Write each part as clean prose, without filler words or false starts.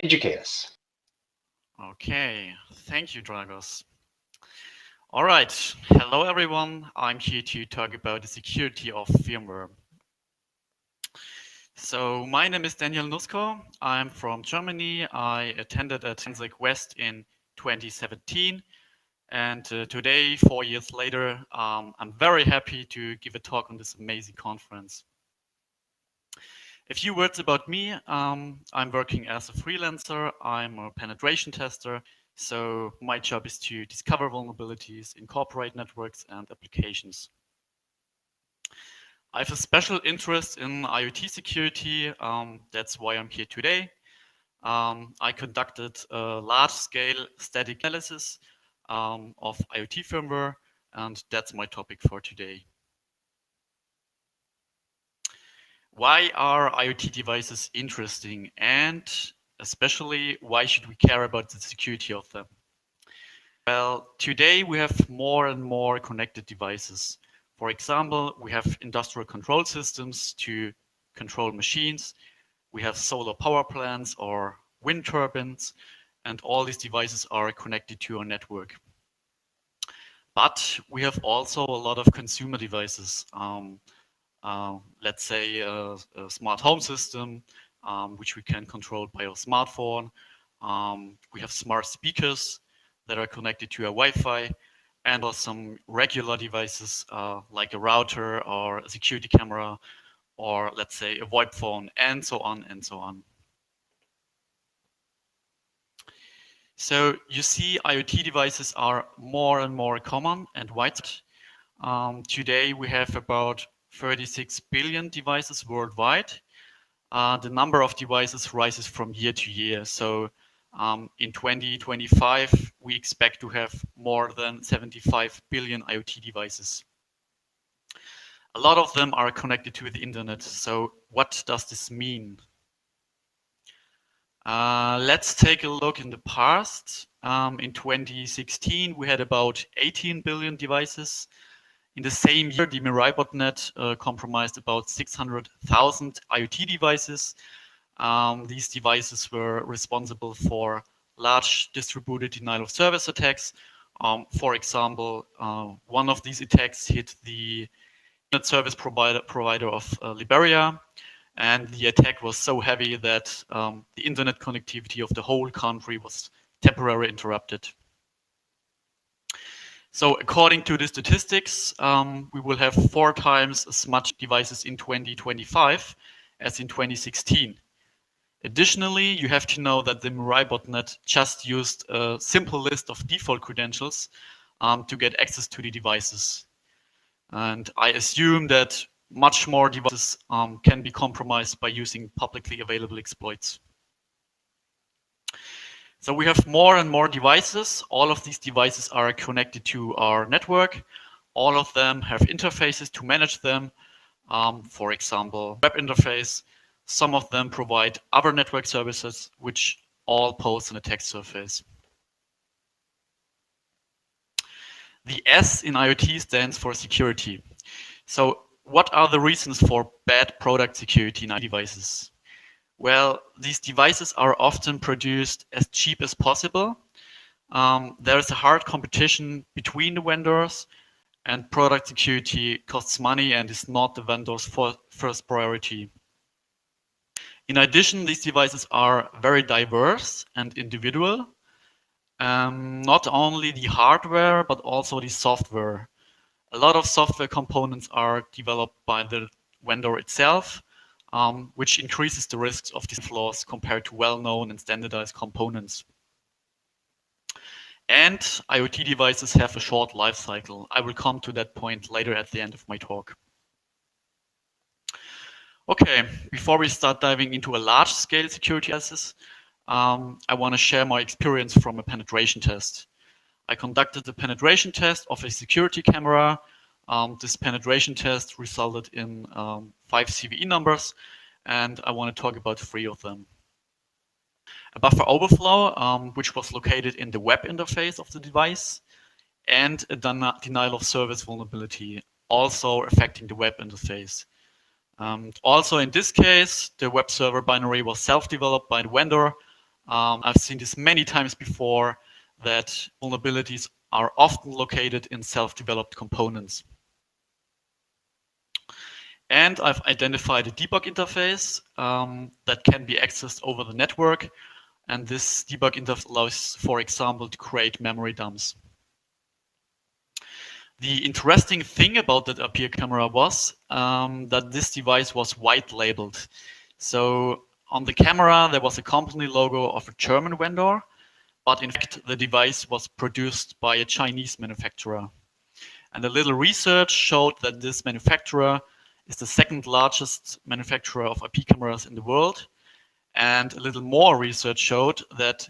Educate us. Okay, thank you, Dragos. All right, hello everyone. I'm here to talk about the security of firmware. So my name is Daniel Nussko. I'm from Germany. I attended at CanSecWest in 2017. And today, 4 years later, I'm very happy to give a talk on this amazing conference. A few words about me. I'm working as a freelancer. I'm a penetration tester. So my job is to discover vulnerabilities, incorporate networks and applications. I have a special interest in IoT security. That's why I'm here today. I conducted a large-scale static analysis of IoT firmware, and that's my topic for today. Why are IoT devices interesting, and especially why should we care about the security of them? Well, today we have more and more connected devices. For example, we have industrial control systems to control machines. We have solar power plants or wind turbines, and all these devices are connected to our network. But we have also a lot of consumer devices. Let's say a smart home system, which we can control by our smartphone. We have smart speakers that are connected to our Wi-Fi, and also some regular devices like a router or a security camera, or let's say a VoIP phone, and so on and so on. So you see, IoT devices are more and more common and widespread. Today we have about 36 billion devices worldwide. The number of devices rises from year to year. So in 2025, we expect to have more than 75 billion IoT devices. A lot of them are connected to the internet. So what does this mean? Let's take a look in the past. In 2016, we had about 18 billion devices. In the same year, the Mirai botnet compromised about 600,000 IoT devices. These devices were responsible for large distributed denial of service attacks. For example, one of these attacks hit the internet service provider of Liberia. And the attack was so heavy that the internet connectivity of the whole country was temporarily interrupted. So according to the statistics, we will have 4 times as much devices in 2025 as in 2016. Additionally, you have to know that the Mirai botnet just used a simple list of default credentials to get access to the devices. And I assume that much more devices can be compromised by using publicly available exploits. So we have more and more devices. All of these devices are connected to our network. All of them have interfaces to manage them. For example, web interface. Some of them provide other network services, which all pose an attack surface. The S in IoT stands for security. So what are the reasons for bad product security in IoT devices? Well, these devices are often produced as cheap as possible. There is a hard competition between the vendors, and product security costs money and is not the vendor's first priority. In addition, these devices are very diverse and individual. Not only the hardware, but also the software. A lot of software components are developed by the vendor itself, which increases the risks of these flaws compared to well-known and standardized components. And IoT devices have a short life cycle. I will come to that point later at the end of my talk. Okay, before we start diving into a large-scale security analysis, I want to share my experience from a penetration test. I conducted a penetration test of a security camera. This penetration test resulted in 5 CVE numbers, and I want to talk about 3 of them. A buffer overflow, which was located in the web interface of the device, and a denial of service vulnerability, also affecting the web interface. Also in this case, the web server binary was self-developed by the vendor, I've seen this many times before, that vulnerabilities are often located in self-developed components. And I've identified a debug interface that can be accessed over the network. And this debug interface allows, for example, to create memory dumps. The interesting thing about that IP camera was that this device was white labeled. So on the camera, there was a company logo of a German vendor, but in fact, the device was produced by a Chinese manufacturer. And a little research showed that this manufacturer is the second largest manufacturer of IP cameras in the world. And a little more research showed that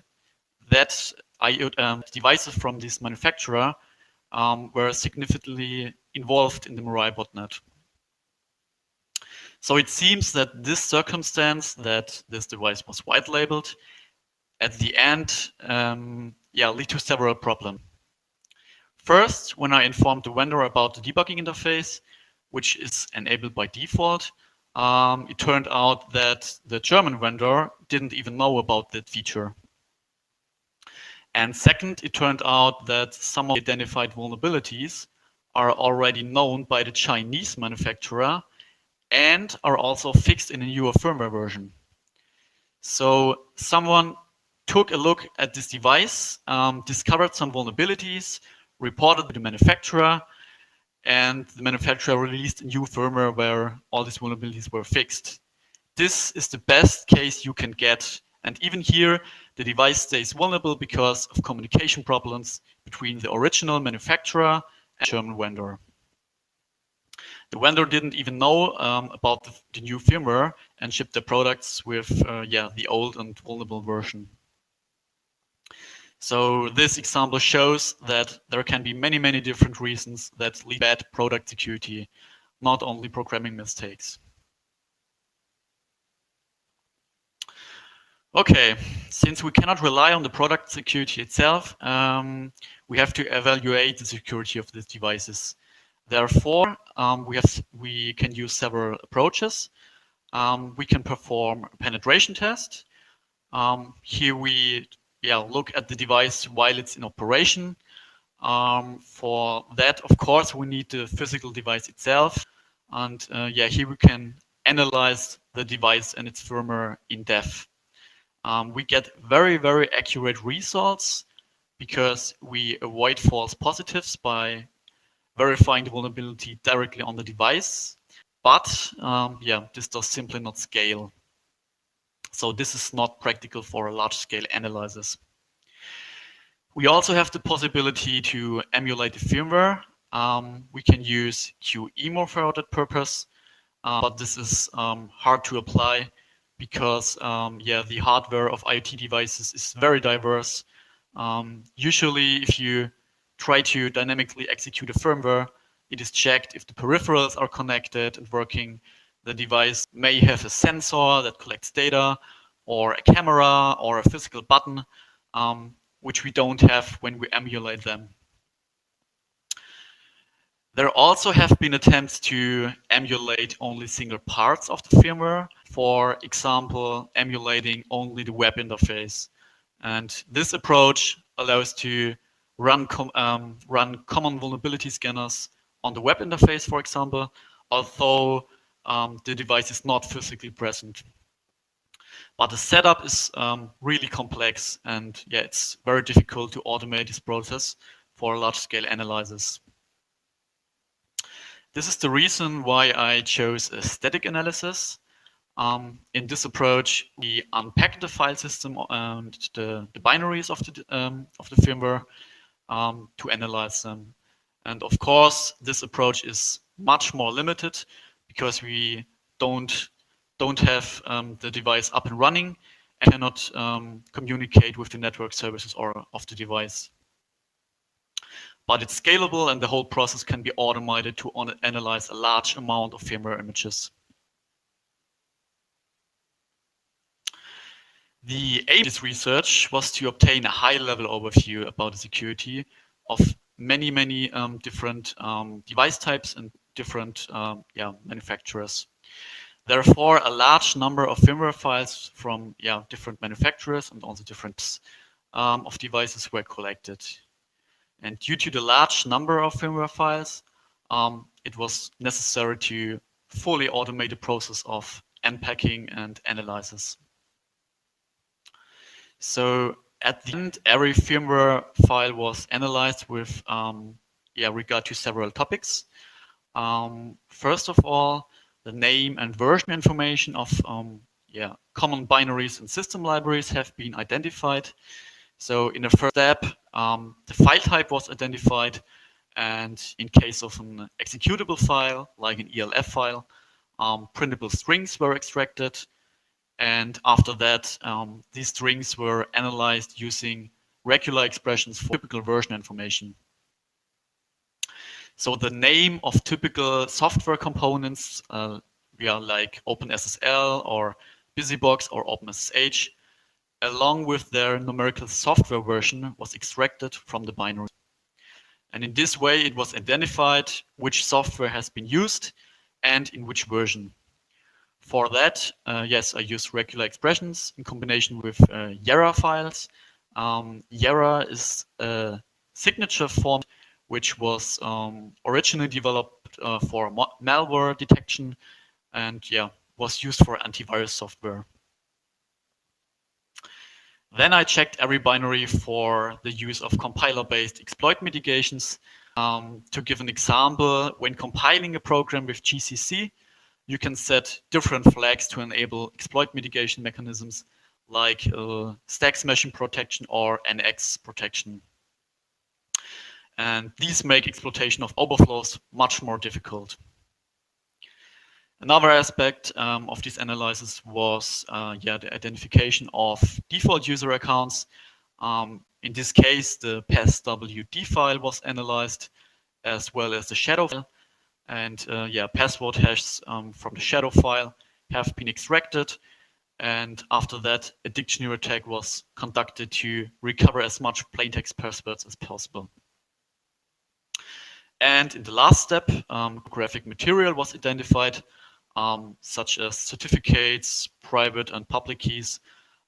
devices from this manufacturer were significantly involved in the Mirai botnet. So it seems that this circumstance, that this device was white labeled, at the end, lead to several problems. First, when I informed the vendor about the debugging interface, which is enabled by default, it turned out that the German vendor didn't even know about that feature. And second, it turned out that some of the identified vulnerabilities are already known by the Chinese manufacturer and are also fixed in a newer firmware version. So someone took a look at this device, discovered some vulnerabilities, reported to the manufacturer, and the manufacturer released a new firmware where all these vulnerabilities were fixed. This is the best case you can get. And even here, the device stays vulnerable because of communication problems between the original manufacturer and the German vendor. The vendor didn't even know about the new firmware and shipped their products with the old and vulnerable version. So this example shows that there can be many, many different reasons that lead to bad product security, not only programming mistakes. Okay, since we cannot rely on the product security itself, we have to evaluate the security of these devices. Therefore, we can use several approaches. We can perform a penetration test. Here we look at the device while it's in operation. For that, of course, we need the physical device itself. And here we can analyze the device and its firmware in depth. We get very, very accurate results because we avoid false positives by verifying the vulnerability directly on the device. But this does simply not scale. So this is not practical for a large-scale analysis. We also have the possibility to emulate the firmware. We can use QEMU for that purpose, but this is hard to apply because the hardware of IoT devices is very diverse. Usually, if you try to dynamically execute a firmware, it is checked if the peripherals are connected and working. The device may have a sensor that collects data, or a camera, or a physical button, which we don't have when we emulate them. There also have been attempts to emulate only single parts of the firmware. For example, emulating only the web interface. And this approach allows to run common vulnerability scanners on the web interface, for example, although the device is not physically present. But the setup is really complex, and it's very difficult to automate this process for large-scale analysis. This is the reason why I chose a static analysis. In this approach, we unpack the file system and the binaries of the firmware to analyze them. And of course, this approach is much more limited because we don't have the device up and running and cannot communicate with the network services of the device. But it's scalable, and the whole process can be automated to analyze a large amount of firmware images. The aim of this research was to obtain a high-level overview about the security of many, many different device types and different manufacturers. Therefore, a large number of firmware files from different manufacturers and also different of devices were collected. And due to the large number of firmware files, it was necessary to fully automate the process of unpacking and analysis. So at the end, every firmware file was analyzed with regard to several topics. First of all, the name and version information of common binaries and system libraries have been identified. So in the first step, the file type was identified, and in case of an executable file, like an ELF file, printable strings were extracted. And after that, these strings were analyzed using regular expressions for typical version information. So the name of typical software components, like OpenSSL or BusyBox or OpenSSH, along with their numerical software version, was extracted from the binary. And in this way, it was identified which software has been used and in which version. For that, yes, I use regular expressions in combination with Yara files. Yara is a signature format which was originally developed for malware detection and was used for antivirus software. Then I checked every binary for the use of compiler-based exploit mitigations. To give an example, when compiling a program with GCC, you can set different flags to enable exploit mitigation mechanisms like stack smashing protection or NX protection. And these make exploitation of overflows much more difficult. Another aspect of this analysis was the identification of default user accounts. In this case, the passwd file was analyzed, as well as the shadow file. And password hashes from the shadow file have been extracted. And after that, a dictionary attack was conducted to recover as much plaintext passwords as possible. And in the last step, cryptographic material was identified, such as certificates, private and public keys.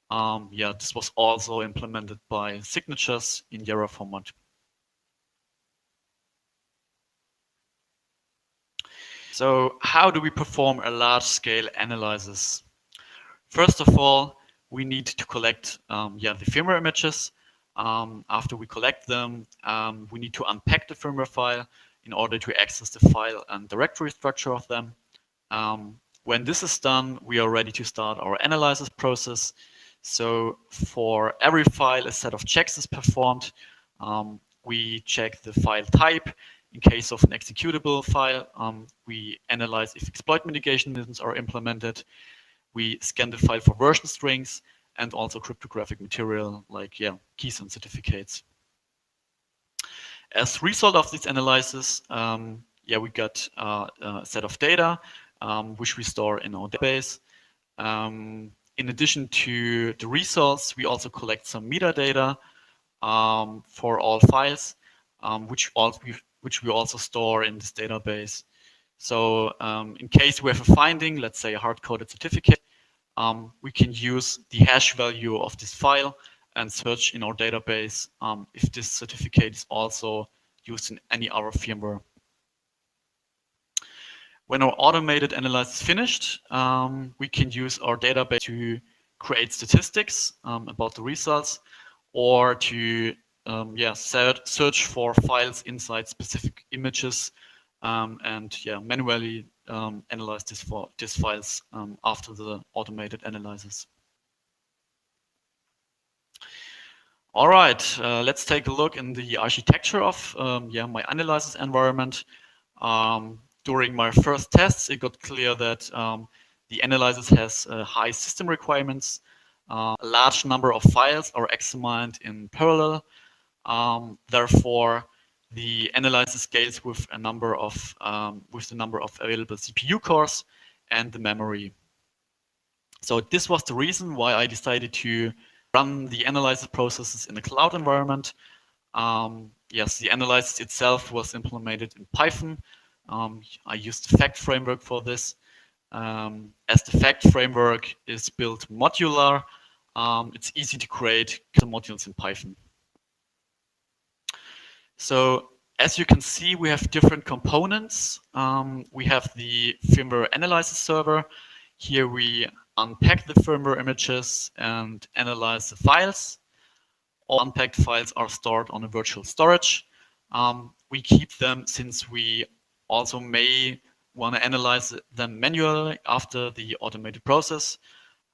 This was also implemented by signatures in Yara format. So how do we perform a large-scale analysis? First of all, we need to collect the firmware images. After we collect them, we need to unpack the firmware file in order to access the file and directory structure of them. When this is done, we are ready to start our analysis process. So for every file, a set of checks is performed. We check the file type. In case of an executable file, we analyze if exploit mitigation mechanisms are implemented. We scan the file for version strings and also cryptographic material like keys and certificates. As a result of this analysis, we got a set of data which we store in our database. In addition to the results, we also collect some metadata for all files, which we also store in this database. So in case we have a finding, let's say a hard-coded certificate, we can use the hash value of this file and search in our database if this certificate is also used in any other firmware. When our automated analysis is finished, we can use our database to create statistics about the results, or to search for files inside specific images and manually analyze these files after the automated analysis. All right, let's take a look in the architecture of my analysis environment. During my first tests, it got clear that the analysis has high system requirements. A large number of files are examined in parallel. Therefore, the analysis scales with the number of available CPU cores and the memory. So this was the reason why I decided to run the analysis processes in a cloud environment. Yes, the analysis itself was implemented in Python. I used the fact framework for this. As the fact framework is built modular, it's easy to create custom modules in Python. So as you can see, we have different components. We have the firmware analyzer server. Here we unpack the firmware images and analyze the files. All unpacked files are stored on a virtual storage. We keep them since we also may want to analyze them manually after the automated process.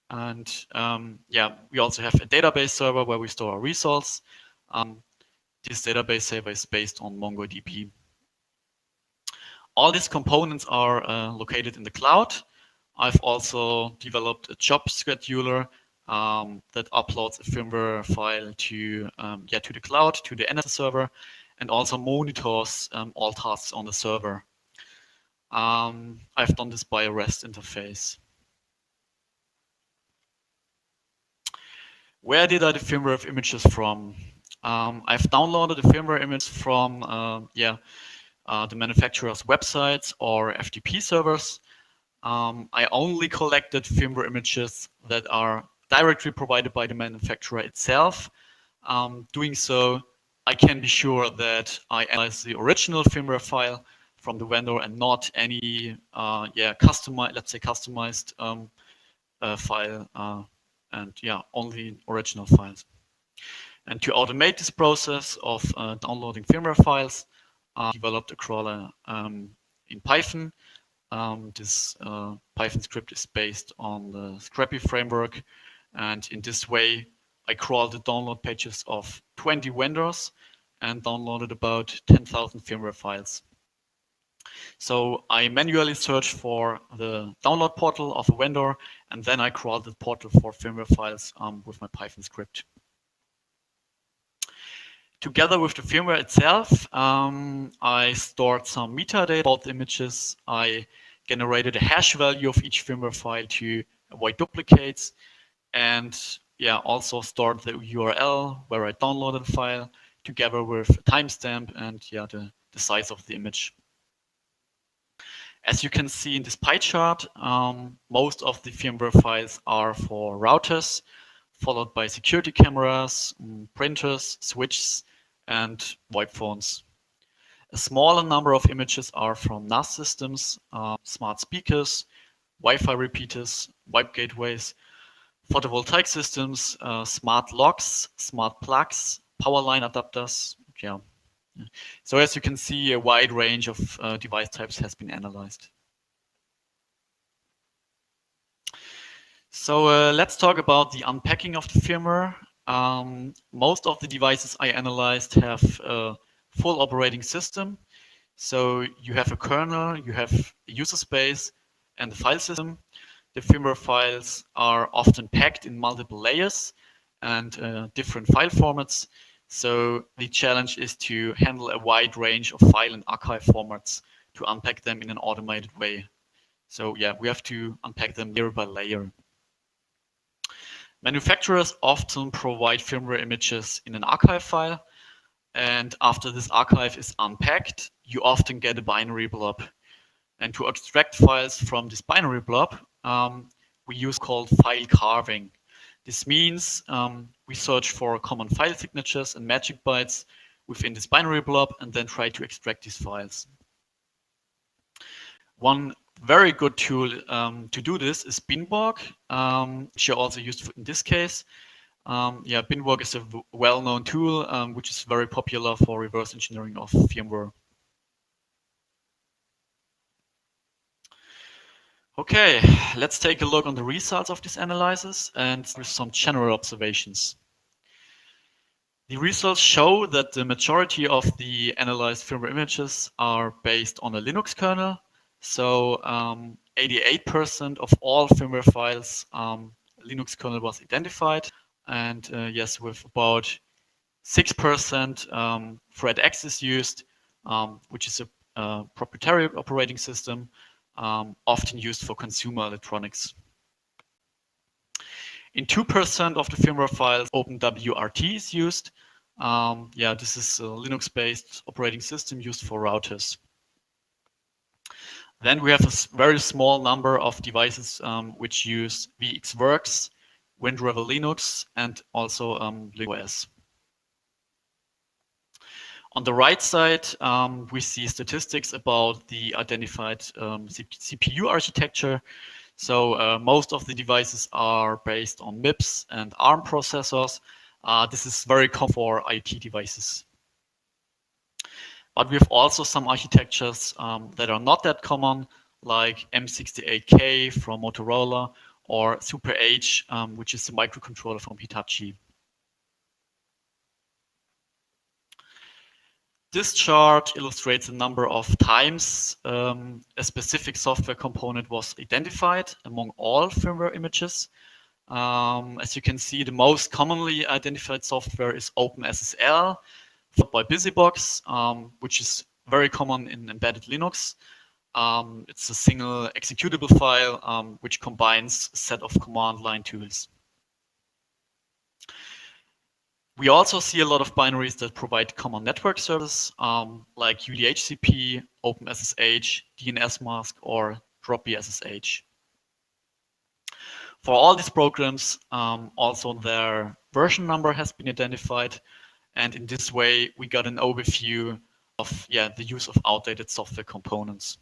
And yeah, we also have a database server where we store our results. This database server is based on MongoDB. All these components are located in the cloud. I've also developed a job scheduler that uploads a firmware file to the cloud, to the NS server, and also monitors all tasks on the server. I've done this by a REST interface. Where did I the firmware of images from? I've downloaded the firmware image from the manufacturer's websites or FTP servers. I only collected firmware images that are directly provided by the manufacturer itself. Doing so, I can be sure that I analyze the original firmware file from the vendor and not any customized file and only original files. And to automate this process of downloading firmware files, I developed a crawler in Python. This Python script is based on the Scrappy framework, and in this way I crawled the download pages of 20 vendors and downloaded about 10,000 firmware files. So I manually searched for the download portal of a vendor, and then I crawled the portal for firmware files with my Python script. Together with the firmware itself, I stored some metadata about the images. I generated a hash value of each firmware file to avoid duplicates, and also stored the URL where I downloaded the file together with a timestamp and the size of the image. As you can see in this pie chart, most of the firmware files are for routers, followed by security cameras, printers, switches, and VoIP phones. A smaller number of images are from NAS systems, smart speakers, Wi-Fi repeaters, VoIP gateways, photovoltaic systems, smart locks, smart plugs, power line adapters. So as you can see, a wide range of device types has been analyzed. So let's talk about the unpacking of the firmware. Most of the devices I analyzed have a full operating system. So you have a kernel, you have a user space, and the file system. The firmware files are often packed in multiple layers and different file formats. So the challenge is to handle a wide range of file and archive formats to unpack them in an automated way. So we have to unpack them layer by layer. Manufacturers often provide firmware images in an archive file, and after this archive is unpacked, you often get a binary blob. And to extract files from this binary blob, we use called file carving. This means we search for common file signatures and magic bytes within this binary blob and then try to extract these files. One very good tool to do this is Binborg, which I also used in this case. Binborg is a well-known tool which is very popular for reverse engineering of firmware. Okay, let's take a look on the results of this analysis and with some general observations. The results show that the majority of the analyzed firmware images are based on a Linux kernel. So 88% of all firmware files, Linux kernel was identified. And yes, with about 6% ThreadX is used, which is a proprietary operating system, often used for consumer electronics. In 2% of the firmware files, OpenWRT is used. This is a Linux-based operating system used for routers. Then we have a very small number of devices which use VxWorks, WinRiver Linux, and also OS. On the right side, we see statistics about the identified CPU architecture. So most of the devices are based on MIPS and ARM processors. This is very common for IoT devices. But we have also some architectures that are not that common, like M68K from Motorola or Super H, which is the microcontroller from Hitachi. This chart illustrates the number of times a specific software component was identified among all firmware images. As you can see, the most commonly identified software is OpenSSL, followed by BusyBox, which is very common in embedded Linux. It's a single executable file which combines a set of command line tools. We also see a lot of binaries that provide common network services, like UDHCP, OpenSSH, DNSMask, or dropBSSH. For all these programs, also their version number has been identified, and in this way, we got an overview of the use of outdated software components.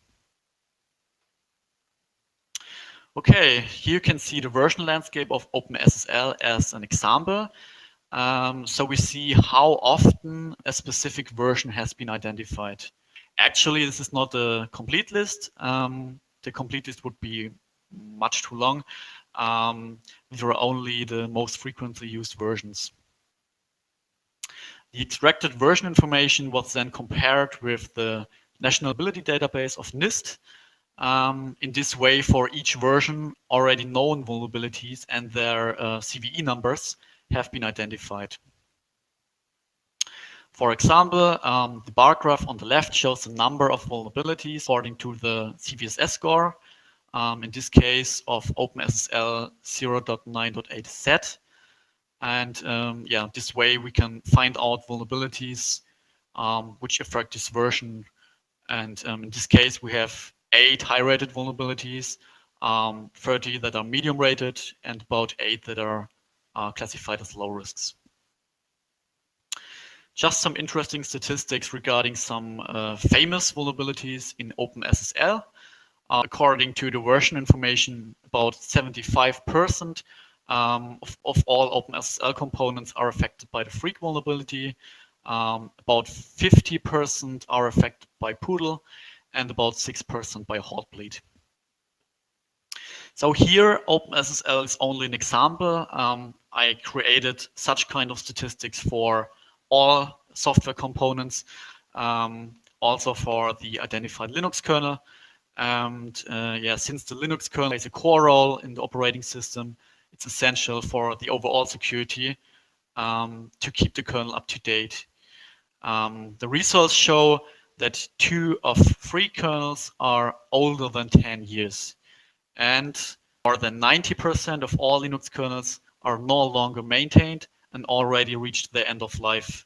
Okay, here you can see the version landscape of OpenSSL as an example. So we see how often a specific version has been identified. Actually, this is not a complete list. The complete list would be much too long. These are only the most frequently used versions. The extracted version information was then compared with the National Ability Database of NIST. In this way, for each version, already known vulnerabilities and their CVE numbers have been identified. For example, the bar graph on the left shows the number of vulnerabilities according to the CVSS score, in this case of OpenSSL 0.9.8Z. And this way we can find out vulnerabilities which affect this version. And in this case, we have 8 high-rated vulnerabilities, 30 that are medium-rated, and about 8 that are classified as low risks. Just some interesting statistics regarding some famous vulnerabilities in OpenSSL. According to the version information, about 75% of all OpenSSL components are affected by the freak vulnerability. About 50% are affected by Poodle, and about 6% by Heartbleed. So here, OpenSSL is only an example. I created such kind of statistics for all software components, also for the identified Linux kernel. And since the Linux kernel plays a core role in the operating system, it's essential for the overall security to keep the kernel up to date. The results show that 2 of 3 kernels are older than 10 years. And more than 90% of all Linux kernels are no longer maintained and already reached their end of life.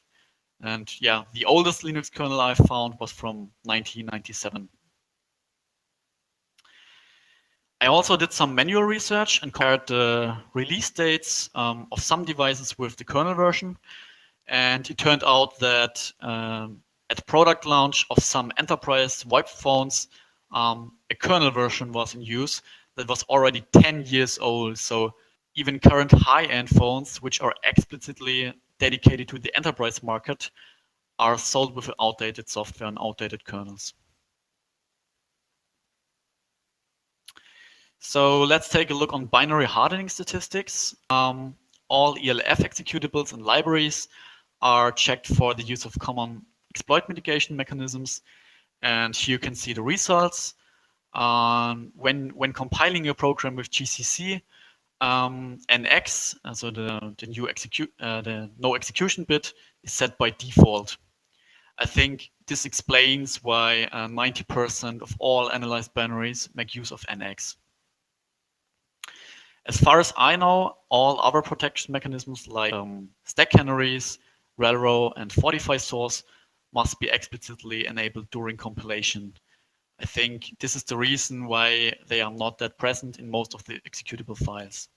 And the oldest Linux kernel I found was from 1997. I also did some manual research and compared the release dates of some devices with the kernel version. And it turned out that at product launch of some enterprise VoIP phones, a kernel version was in use that was already 10 years old. So even current high-end phones, which are explicitly dedicated to the enterprise market, are sold with outdated software and outdated kernels. So let's take a look on binary hardening statistics. All ELF executables and libraries are checked for the use of common exploit mitigation mechanisms. And here you can see the results. When compiling your program with GCC, NX, so the no execution bit, is set by default. I think this explains why 90% of all analyzed binaries make use of NX. As far as I know, all other protection mechanisms like stack canaries, RelRow, and Fortify source must be explicitly enabled during compilation. I think this is the reason why they are not that present in most of the executable files.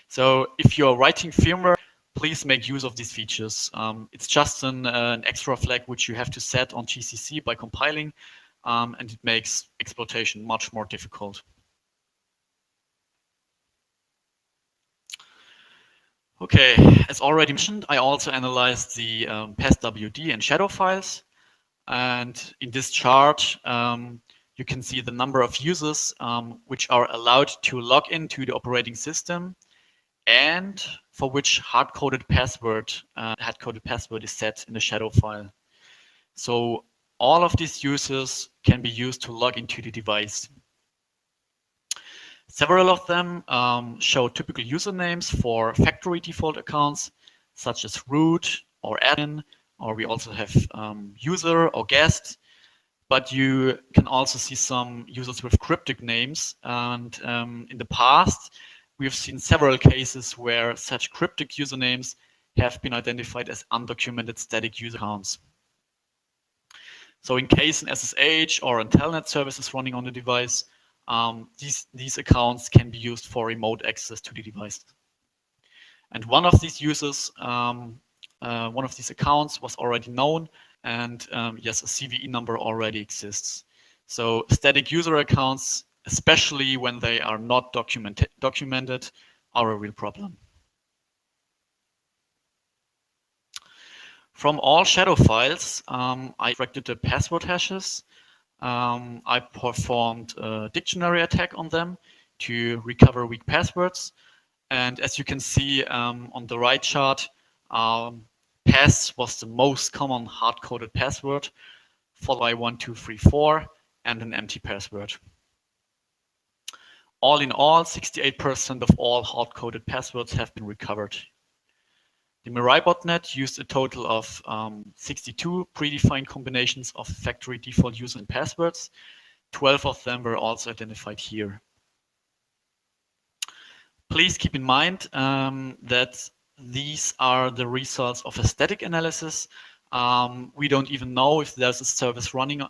So if you're writing firmware, please make use of these features. It's just an extra flag which you have to set on GCC by compiling, and it makes exploitation much more difficult. Okay, as already mentioned, I also analyzed the passwd and shadow files. And in this chart, you can see the number of users which are allowed to log into the operating system and for which hard-coded password is set in the shadow file. So all of these users can be used to log into the device. Several of them show typical usernames for factory default accounts, such as root or admin, or we also have user or guest. But you can also see some users with cryptic names. And in the past, we've seen several cases where such cryptic usernames have been identified as undocumented static user accounts. So in case an SSH or a telnet service is running on the device, these accounts can be used for remote access to the device. And one of these users, one of these accounts was already known, and yes, a CVE number already exists. So static user accounts, especially when they are not documented, are a real problem. From all shadow files, I extracted the password hashes. I performed a dictionary attack on them to recover weak passwords. And as you can see on the right chart, pass was the most common hard-coded password, followed by 1234 and an empty password. All in all, 68% of all hard-coded passwords have been recovered. The Mirai botnet used a total of 62 predefined combinations of factory default user and passwords. 12 of them were also identified here. Please keep in mind that these are the results of a static analysis. We don't even know if there's a service running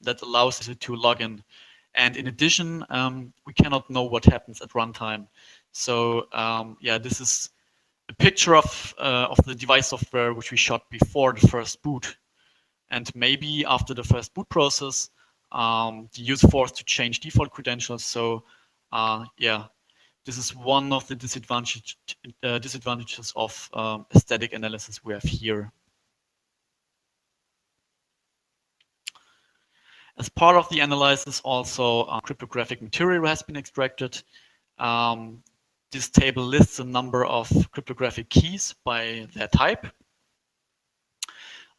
that allows it to log in. And in addition, we cannot know what happens at runtime. So yeah, this is a picture of the device software which we shot before the first boot. And maybe after the first boot process, the user forced to change default credentials. So yeah, this is one of the disadvantages of a static analysis we have here. As part of the analysis, also cryptographic material has been extracted. This table lists a number of cryptographic keys by their type.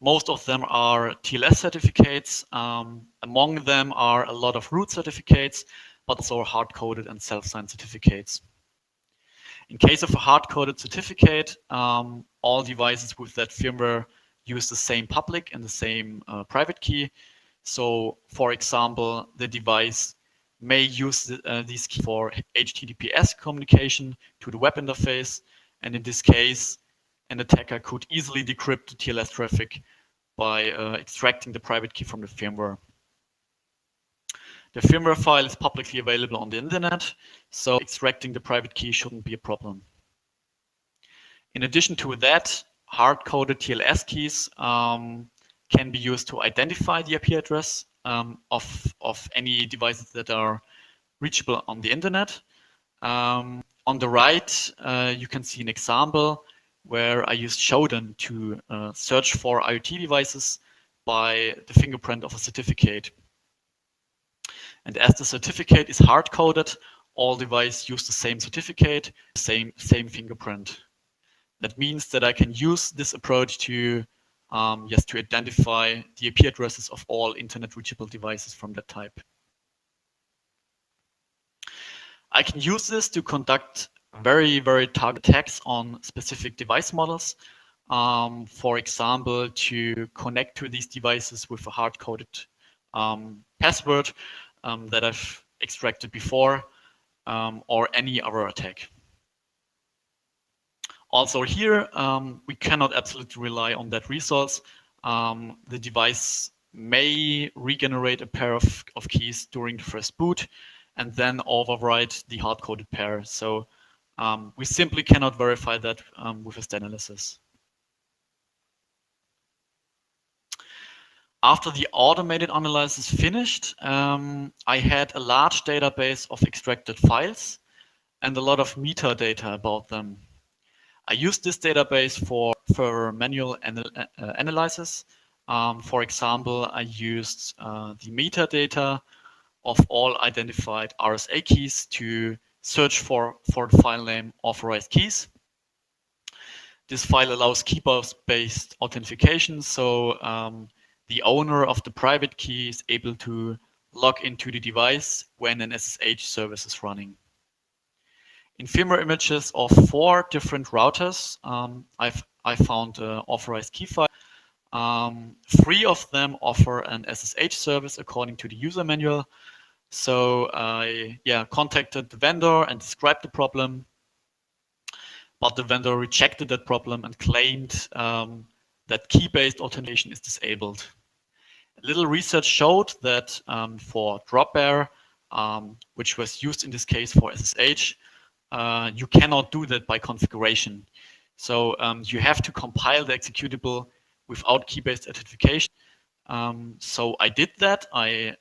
Most of them are TLS certificates. Among them are a lot of root certificates, but also hard-coded and self-signed certificates. In case of a hard-coded certificate, all devices with that firmware use the same public and the same private key. So, for example, the device may use these keys for HTTPS communication to the web interface. And in this case, an attacker could easily decrypt the TLS traffic by extracting the private key from the firmware. The firmware file is publicly available on the internet, so extracting the private key shouldn't be a problem. In addition to that, hard-coded TLS keys can be used to identify the IP address of any devices that are reachable on the internet. On the right, you can see an example where I used Shodan to search for IoT devices by the fingerprint of a certificate. And as the certificate is hard-coded, all devices use the same certificate, same fingerprint. That means that I can use this approach to to identify the IP addresses of all internet reachable devices from that type. I can use this to conduct very targeted attacks on specific device models. For example, to connect to these devices with a hard-coded password that I've extracted before, or any other attack. Also here, we cannot absolutely rely on that resource. The device may regenerate a pair of keys during the first boot and then overwrite the hard-coded pair. So we simply cannot verify that with a state analysis. After the automated analysis finished, I had a large database of extracted files and a lot of metadata about them. I used this database for manual analysis. For example, I used the metadata of all identified RSA keys to search for the file name authorized keys. This file allows key-based authentication, so the owner of the private key is able to log into the device when an SSH service is running. In firmware images of 4 different routers, I found an authorized key file. 3 of them offer an SSH service according to the user manual. So I contacted the vendor and described the problem, but the vendor rejected that problem and claimed that key-based authentication is disabled. A little research showed that for dropbear, which was used in this case for SSH, you cannot do that by configuration. So you have to compile the executable without key-based authentication. So I did that. I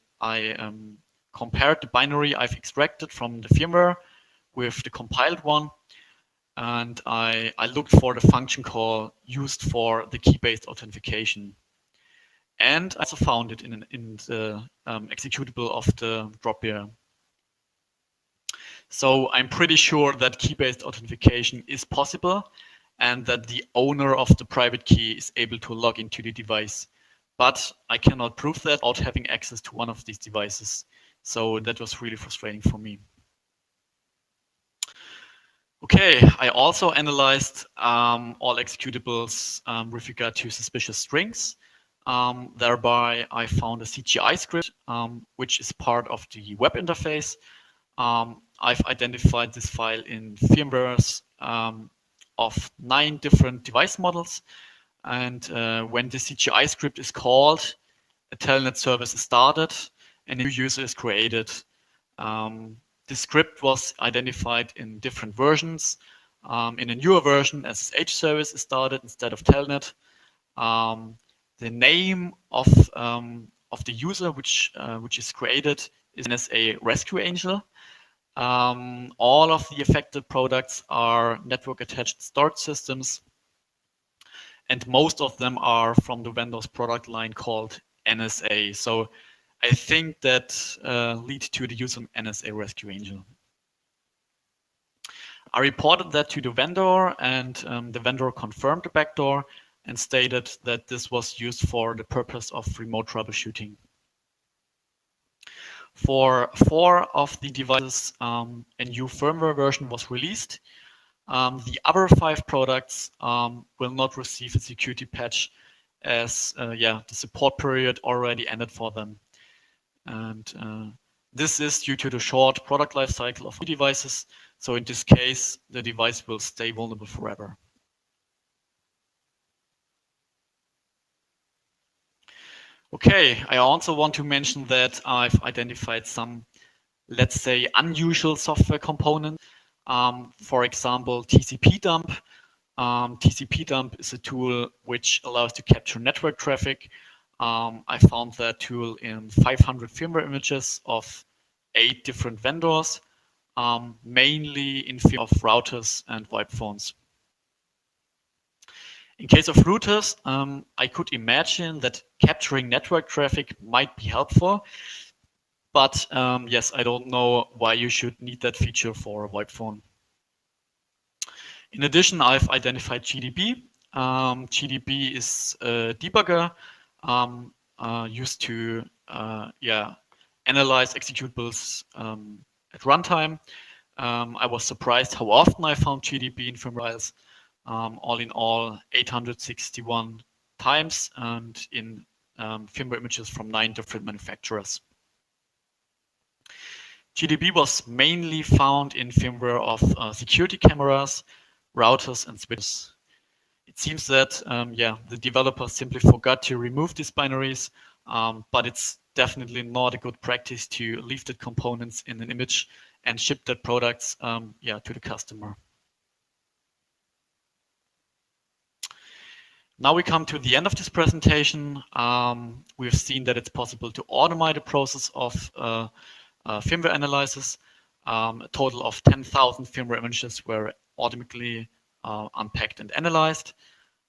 compared the binary I've extracted from the firmware with the compiled one, and I looked for the function call used for the key-based authentication. And I also found it in the executable of the dropbear. So I'm pretty sure that key-based authentication is possible and that the owner of the private key is able to log into the device. But I cannot prove that without having access to one of these devices. So that was really frustrating for me. Okay, I also analyzed all executables with regard to suspicious strings. Thereby, I found a CGI script, which is part of the web interface. I've identified this file in firmwares of 9 different device models. And when the CGI script is called, a telnet service is started and a new user is created. The script was identified in different versions. In a newer version, SSH service is started instead of telnet. The name of the user which is created is NSA Rescue Angel. All of the affected products are network attached storage systems, and most of them are from the vendor's product line called NSA. So I think that leads to the use of NSA Rescue Angel. I reported that to the vendor, and the vendor confirmed the backdoor and stated that this was used for the purpose of remote troubleshooting. For 4 of the devices, a new firmware version was released. The other 5 products will not receive a security patch as the support period already ended for them. And this is due to the short product life cycle of devices. So in this case, the device will stay vulnerable forever. Okay, I also want to mention that I've identified some, let's say, unusual software components. For example, TCP dump. TCP dump is a tool which allows to capture network traffic. I found that tool in 500 firmware images of 8 different vendors, mainly in field of routers and VoIP phones. In case of routers, I could imagine that capturing network traffic might be helpful, but yes, I don't know why you should need that feature for a VoIP phone. In addition, I've identified GDB. GDB is a debugger used to analyze executables at runtime. I was surprised how often I found GDB in firmware files. All in all, 861 times, and in firmware images from 9 different manufacturers. GDB was mainly found in firmware of security cameras, routers, and switches. It seems that the developers simply forgot to remove these binaries but it's definitely not a good practice to leave the components in an image and ship that products to the customer. Now we come to the end of this presentation. We've seen that it's possible to automate the process of firmware analysis. A total of 10,000 firmware images were automatically unpacked and analyzed.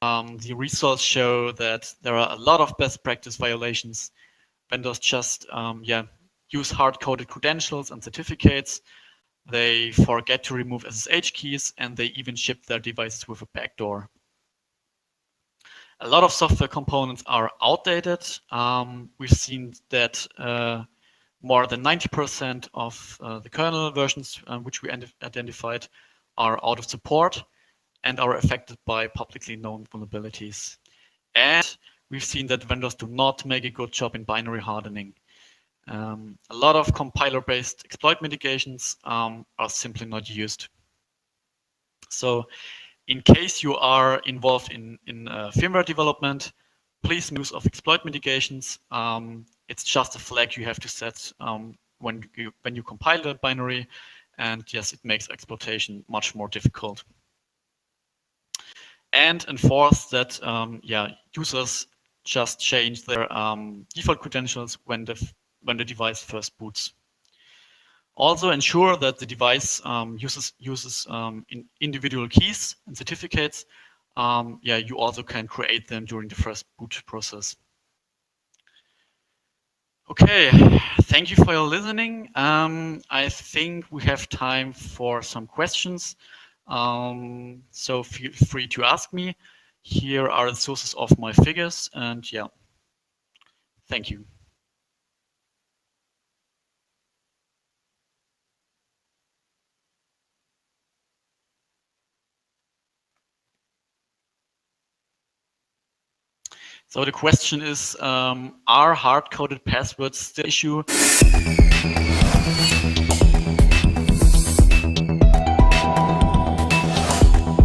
The results show that there are a lot of best practice violations. Vendors just use hard-coded credentials and certificates. They forget to remove SSH keys, and they even ship their devices with a backdoor. A lot of software components are outdated. We've seen that more than 90% of the kernel versions which we identified are out of support and are affected by publicly known vulnerabilities. And we've seen that vendors do not make a good job in binary hardening. A lot of compiler-based exploit mitigations are simply not used. So in case you are involved in firmware development, please use of exploit mitigations. It's just a flag you have to set when you compile the binary, and yes, it makes exploitation much more difficult. And enforce that users just change their default credentials when the device first boots. Also ensure that the device uses individual keys and certificates. You also can create them during the first boot process. Okay, thank you for your listening. I think we have time for some questions. So feel free to ask me. Here are the sources of my figures, and thank you. So the question is, are hard-coded passwords still an issue?